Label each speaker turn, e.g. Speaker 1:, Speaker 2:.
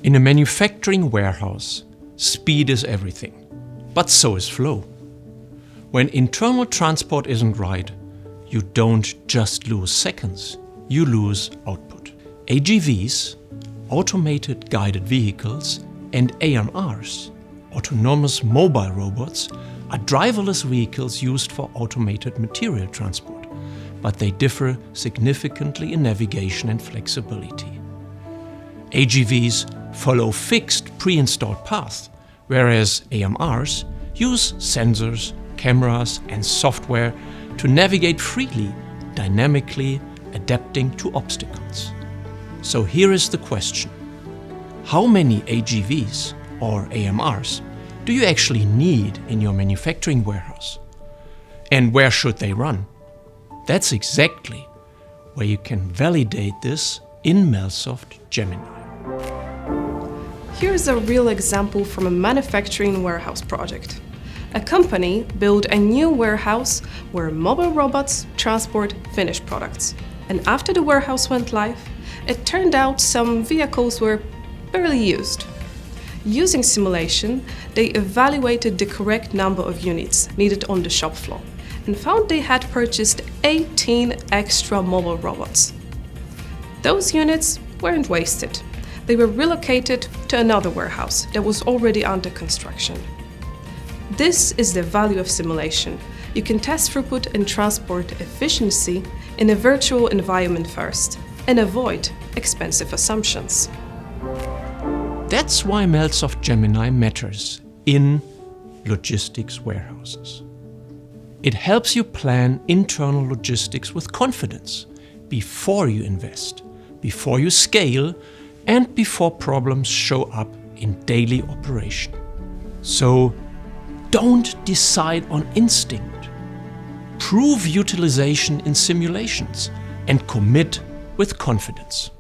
Speaker 1: In a manufacturing warehouse, speed is everything, but so is flow. When internal transport isn't right, you don't just lose seconds, you lose output. AGVs, automated guided vehicles, and AMRs, autonomous mobile robots, are driverless vehicles used for automated material transport, but they differ significantly in navigation and flexibility. AGVs follow fixed pre-installed paths, whereas AMRs use sensors, cameras, and software to navigate freely, dynamically adapting to obstacles. So here is the question: how many AGVs or AMRs do you actually need in your manufacturing warehouse? And where should they run? That's exactly where you can validate this in MELSOFT Gemini.
Speaker 2: Here's a real example from a manufacturing warehouse project. A company built a new warehouse where mobile robots transport finished products. And after the warehouse went live, it turned out some vehicles were barely used. Using simulation, they evaluated the correct number of units needed on the shop floor and found they had purchased 18 extra mobile robots. Those units weren't wasted. They were relocated to another warehouse that was already under construction. This is the value of simulation. You can test throughput and transport efficiency in a virtual environment first and avoid expensive assumptions.
Speaker 1: That's why MELSOFT Gemini matters in logistics warehouses. It helps you plan internal logistics with confidence before you invest, before you scale, and before problems show up in daily operation. So don't decide on instinct. Prove utilization in simulations and commit with confidence.